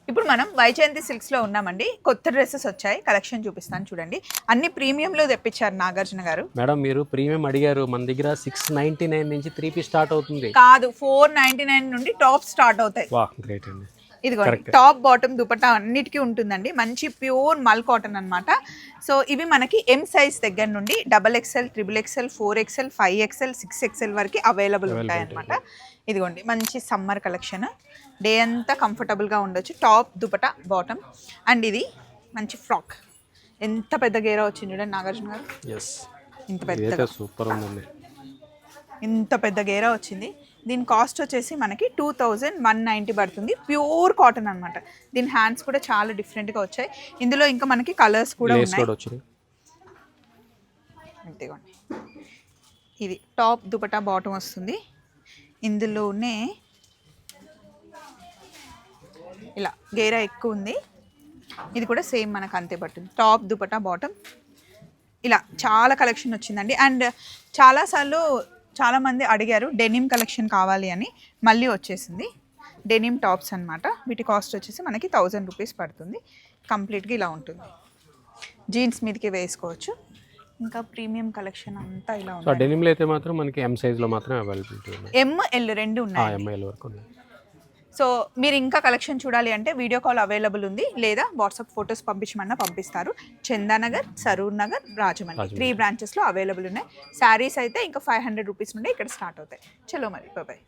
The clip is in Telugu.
ఇప్పుడు మనం వైజయంతి సిల్క్స్లో ఉన్నామండి. కొత్త డ్రెస్సెస్ వచ్చాయి, కలెక్షన్ చూపిస్తాను చూడండి. అన్ని ప్రీమియంలో తెప్పించారు నాగార్జున గారు. మేడం మీరు ప్రీమియం అడిగారు, మన దగ్గర 699 నుంచి 3 పీస్ స్టార్ట్ అవుతుంది. కాదు, 499 నుండి టాప్ స్టార్ట్ అవుతాయి. వా గ్రేట్ అండి. ఇదిగోండి, టాప్ బాటమ్ దుపట్టా అన్నిటికీ ఉంటుందండి. మంచి ప్యూర్ మల్ కాటన్ అనమాట. సో ఇవి మనకి ఎం సైజ్ దగ్గర నుండి XXL, XXL, 4XL, 5XL, 6XL వరకు అవైలబుల్ ఉంటాయి అనమాట. ఇదిగోండి మంచి సమ్మర్ కలెక్షన్, డే అంతా కంఫర్టబుల్గా ఉండొచ్చు. టాప్ దుపట్టా బాటమ్ అండ్ ఇది మంచి ఫ్రాక్. ఎంత పెద్ద గేరా వచ్చింది చూడండి నాగార్జున గారు. ఇంత పెద్ద సూపర్ ఉందండి. ఇంత పెద్ద గేరా వచ్చింది. దీని కాస్ట్ వచ్చేసి మనకి 2190 పడుతుంది. ప్యూర్ కాటన్ అనమాట. దీని హ్యాండ్స్ కూడా చాలా డిఫరెంట్గా వచ్చాయి. ఇందులో ఇంకా మనకి కలర్స్ కూడా ఉన్నాయి. అంతేగోండి, ఇది టాప్ దుపట్టా బాటమ్ వస్తుంది. ఇందులోనే ఇలా గేరా ఎక్కువ ఉంది. ఇది కూడా సేమ్ మనకు అంతే పడుతుంది. టాప్ దుపట్టా బాటమ్ ఇలా చాలా కలెక్షన్ వచ్చిందండి. అండ్ చాలాసార్లు చాలామంది అడిగారు డెనిమ్ కలెక్షన్ కావాలి అని, మళ్ళీ వచ్చేసింది. డెనిమ్ టాప్స్ అనమాట. వీటి కాస్ట్ వచ్చేసి మనకి 1000 రూపీస్ పడుతుంది. కంప్లీట్గా ఇలా ఉంటుంది. జీన్స్ మీదకి వేసుకోవచ్చు. ఇంకా ప్రీమియం కలెక్షన్ అంతా ఇలా ఉంది. డెనిమ్లో అయితే మాత్రం మనకి ఎం సైజ్లో మాత్రం అవైలబిలిటీ ఉంది. ML రెండు ఉన్నాయి. ML వరకు ఉన్నాయి. సో మీరు ఇంకా కలెక్షన్ చూడాలి అంటే వీడియో కాల్ అవైలబుల్ ఉంది, లేదా వాట్సాప్ ఫొటోస్ పంపించమన్నా పంపిస్తారు. చందానగర్, సరూర్ నగర్, రాజమండ్రి 3 బ్రాంచెస్లో అవైలబుల్ ఉన్నాయి. శారీస్ అయితే ఇంకా 500 రూపీస్ నుండి ఇక్కడ స్టార్ట్ అవుతాయి. చలో మరి బాయ్.